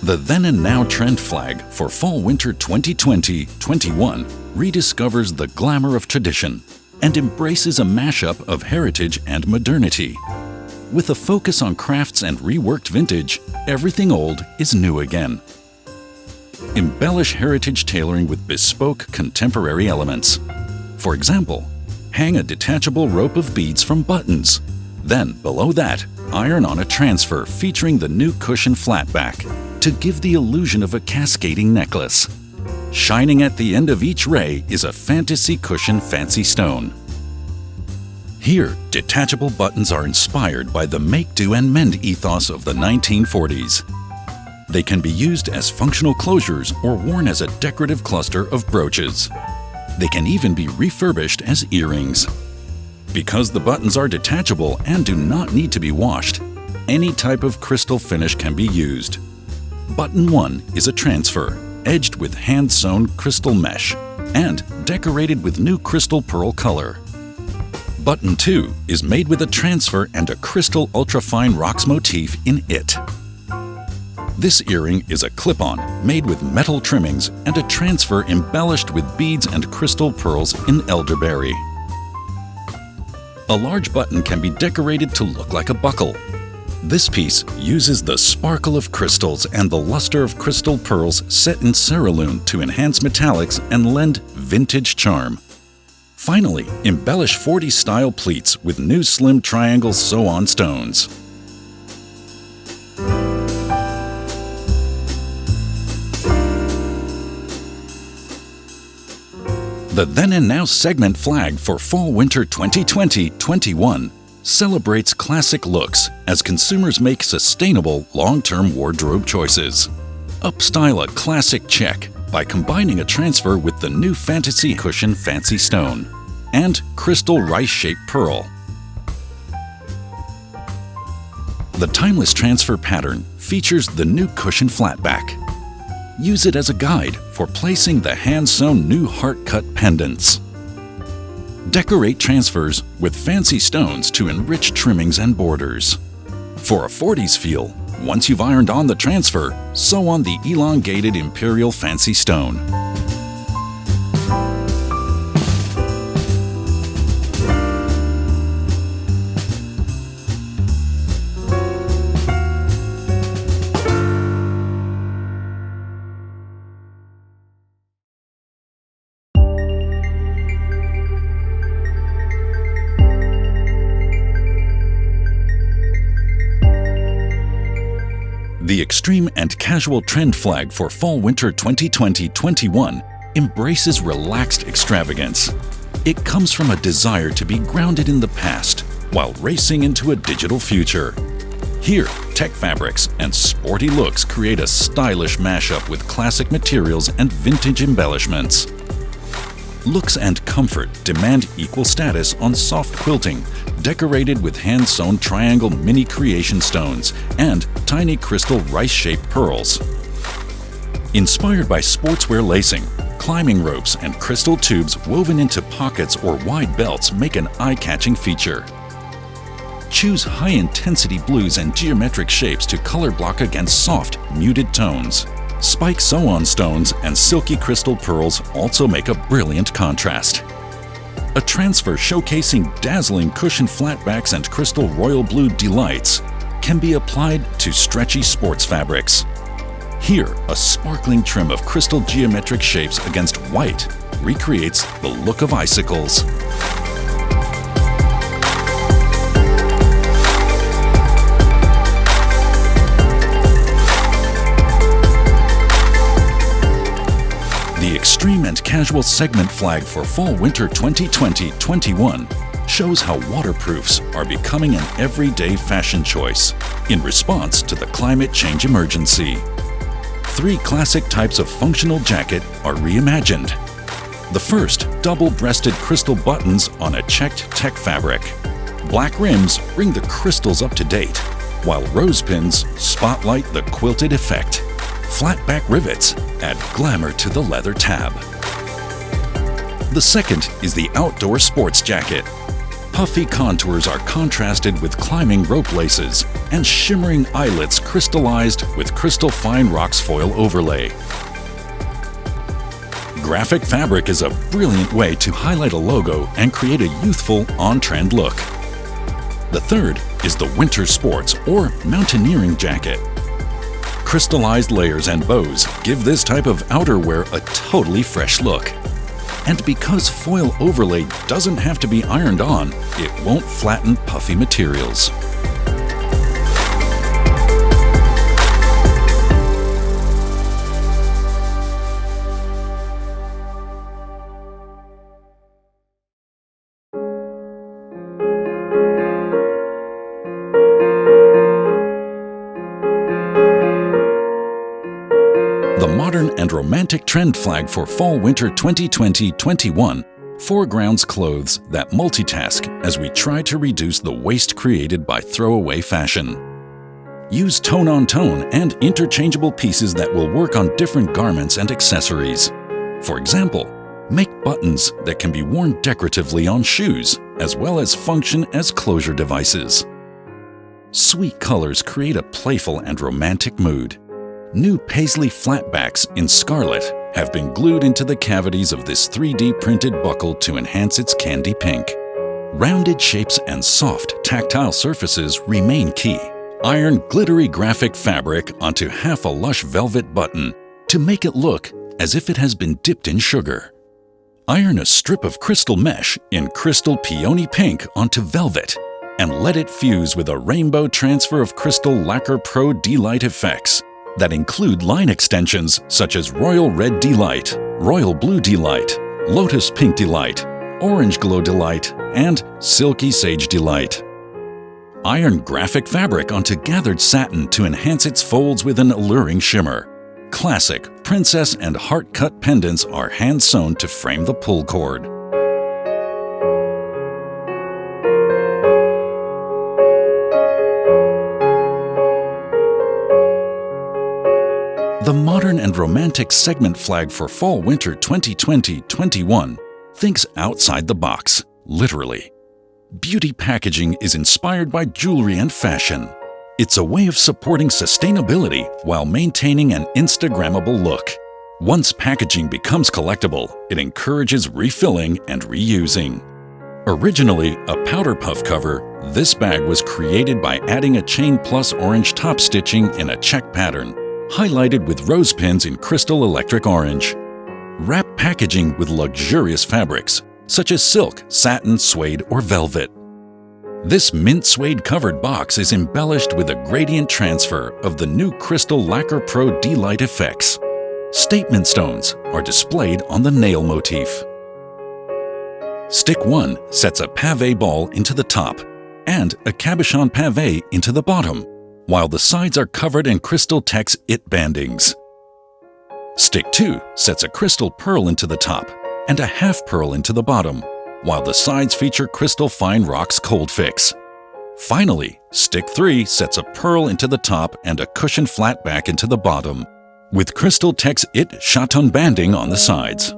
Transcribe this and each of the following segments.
The then and now trend flag for Fall-Winter 2020-21 rediscovers the glamour of tradition and embraces a mashup of heritage and modernity. With a focus on crafts and reworked vintage, everything old is new again. Embellish heritage tailoring with bespoke contemporary elements. For example, hang a detachable rope of beads from buttons. Then, below that, iron on a transfer featuring the new cushion flatback to give the illusion of a cascading necklace. Shining at the end of each ray is a fantasy cushion fancy stone. Here, detachable buttons are inspired by the make, do, and mend ethos of the 1940s. They can be used as functional closures or worn as a decorative cluster of brooches. They can even be refurbished as earrings. Because the buttons are detachable and do not need to be washed, any type of crystal finish can be used. Button 1 is a transfer, edged with hand-sewn crystal mesh and decorated with new crystal pearl color. Button 2 is made with a transfer and a crystal ultrafine rocks motif in it. This earring is a clip-on made with metal trimmings and a transfer embellished with beads and crystal pearls in elderberry. A large button can be decorated to look like a buckle. This piece uses the sparkle of crystals and the luster of crystal pearls set in cerulean to enhance metallics and lend vintage charm. Finally, embellish 40s style pleats with new slim triangle sew-on stones. The Then and Now segment flag for Fall-Winter 2020-21 celebrates classic looks as consumers make sustainable long-term wardrobe choices. Upstyle a classic check by combining a transfer with the new fantasy cushion fancy stone and crystal rice-shaped pearl. The timeless transfer pattern features the new cushion flatback. Use it as a guide for placing the hand-sewn new heart-cut pendants. Decorate transfers with fancy stones to enrich trimmings and borders. For a 40s feel, once you've ironed on the transfer, sew on the elongated imperial fancy stone. The extreme and casual trend flag for Fall-Winter 2020-21 embraces relaxed extravagance. It comes from a desire to be grounded in the past while racing into a digital future. Here, tech fabrics and sporty looks create a stylish mashup with classic materials and vintage embellishments. Looks and comfort demand equal status on soft quilting, decorated with hand-sewn triangle mini creation stones and tiny crystal rice-shaped pearls. Inspired by sportswear lacing, climbing ropes and crystal tubes woven into pockets or wide belts make an eye-catching feature. Choose high-intensity blues and geometric shapes to color block against soft, muted tones. Spike sew-on stones and silky crystal pearls also make a brilliant contrast. A transfer showcasing dazzling cushion flatbacks and crystal royal blue delights can be applied to stretchy sports fabrics. Here, a sparkling trim of crystal geometric shapes against white recreates the look of icicles. The extreme and casual segment flag for Fall-Winter 2020-21 shows how waterproofs are becoming an everyday fashion choice in response to the climate change emergency. 3 classic types of functional jacket are reimagined. The first, double-breasted crystal buttons on a checked tech fabric. Black rims bring the crystals up to date, while rose pins spotlight the quilted effect. Flat-back rivets add glamour to the leather tab. The second is the outdoor sports jacket. Puffy contours are contrasted with climbing rope laces, and shimmering eyelets crystallized with crystal fine rocks foil overlay. Graphic fabric is a brilliant way to highlight a logo and create a youthful, on-trend look. The third is the winter sports or mountaineering jacket. Crystallized layers and bows give this type of outerwear a totally fresh look. And because foil overlay doesn't have to be ironed on, it won't flatten puffy materials. The modern and romantic trend flag for Fall-Winter 2020-21 foregrounds clothes that multitask as we try to reduce the waste created by throwaway fashion. Use tone-on-tone and interchangeable pieces that will work on different garments and accessories. For example, make buttons that can be worn decoratively on shoes, as well as function as closure devices. Sweet colors create a playful and romantic mood. New paisley flatbacks in scarlet have been glued into the cavities of this 3D printed buckle to enhance its candy pink. Rounded shapes and soft, tactile surfaces remain key. Iron glittery graphic fabric onto half a lush velvet button to make it look as if it has been dipped in sugar. Iron a strip of crystal mesh in crystal peony pink onto velvet and let it fuse with a rainbow transfer of crystal lacquer pro D-Light effects that include line extensions such as Royal Red D-Light, Royal Blue D-Light, Lotus Pink D-Light, Orange Glow D-Light, and Silky Sage D-Light. Iron graphic fabric onto gathered satin to enhance its folds with an alluring shimmer. Classic princess and heart-cut pendants are hand-sewn to frame the pull cord. The modern and romantic segment flag for Fall-Winter 2020-21 thinks outside the box, literally. Beauty packaging is inspired by jewelry and fashion. It's a way of supporting sustainability while maintaining an Instagrammable look. Once packaging becomes collectible, it encourages refilling and reusing. Originally a powder puff cover, this bag was created by adding a chain plus orange top stitching in a check pattern, highlighted with rose pins in crystal electric orange. Wrap packaging with luxurious fabrics, such as silk, satin, suede, or velvet. This mint suede covered box is embellished with a gradient transfer of the new Crystal Lacquer Pro D-Light effects. Statement stones are displayed on the nail motif. Stick 1 sets a pavé ball into the top and a cabochon pavé into the bottom, while the sides are covered in crystal tex it bandings. Stick 2 sets a crystal pearl into the top and a half pearl into the bottom, while the sides feature crystal fine rocks cold fix. Finally, Stick 3 sets a pearl into the top and a cushion flat back into the bottom, with crystal tex it chaton banding on the sides.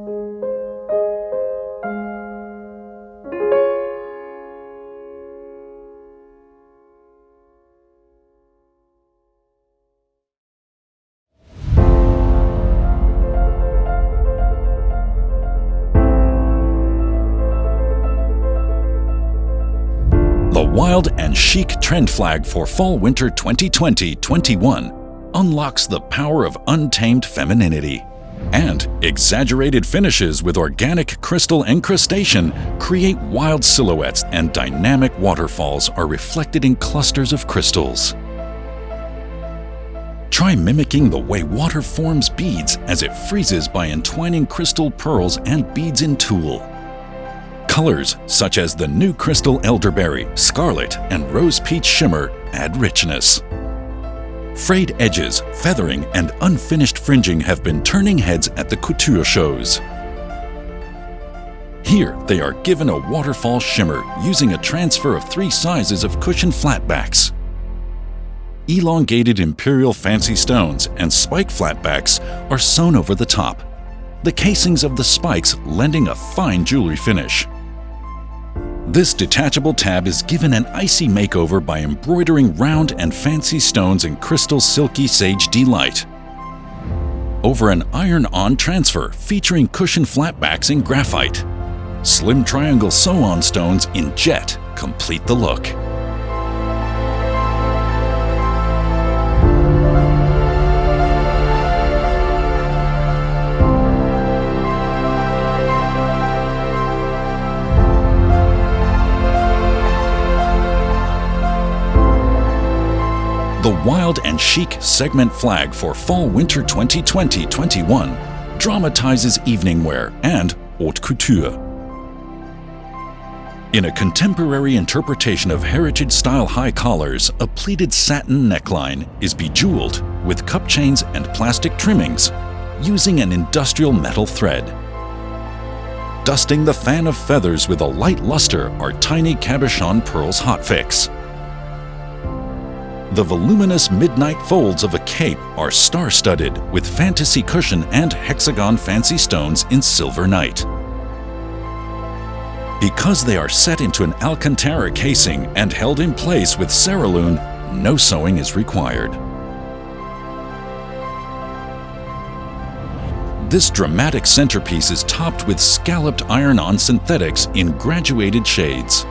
The wild and chic trend flag for Fall-Winter 2020-21 unlocks the power of untamed femininity. And exaggerated finishes with organic crystal encrustation create wild silhouettes, and dynamic waterfalls are reflected in clusters of crystals. Try mimicking the way water forms beads as it freezes by entwining crystal pearls and beads in tulle. Colors such as the new crystal elderberry, scarlet, and rose peach shimmer add richness. Frayed edges, feathering, and unfinished fringing have been turning heads at the couture shows. Here, they are given a waterfall shimmer using a transfer of 3 sizes of cushion flatbacks. Elongated imperial fancy stones and spike flatbacks are sewn over the top, the casings of the spikes lending a fine jewelry finish. This detachable tab is given an icy makeover by embroidering round and fancy stones in crystal silky sage delight over an iron-on transfer featuring cushion flatbacks in graphite. Slim triangle sew-on stones in jet complete the look. The wild and chic segment flag for Fall-Winter 2020-21 dramatizes evening wear and haute couture. In a contemporary interpretation of heritage-style high collars, a pleated satin neckline is bejeweled with cup chains and plastic trimmings using an industrial metal thread. Dusting the fan of feathers with a light luster are tiny cabochon pearls hotfix. The voluminous midnight folds of a cape are star-studded with fantasy cushion and hexagon fancy stones in silver night. Because they are set into an Alcantara casing and held in place with cerulean, no sewing is required. This dramatic centerpiece is topped with scalloped iron-on synthetics in graduated shades.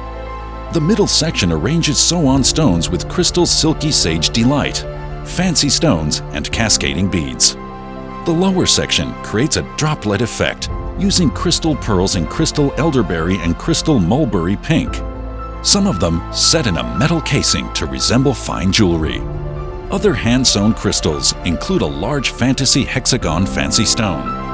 The middle section arranges sew-on stones with crystal silky sage delight, fancy stones, and cascading beads. The lower section creates a droplet effect using crystal pearls in crystal elderberry and crystal mulberry pink, some of them set in a metal casing to resemble fine jewelry. Other hand-sewn crystals include a large fantasy hexagon fancy stone.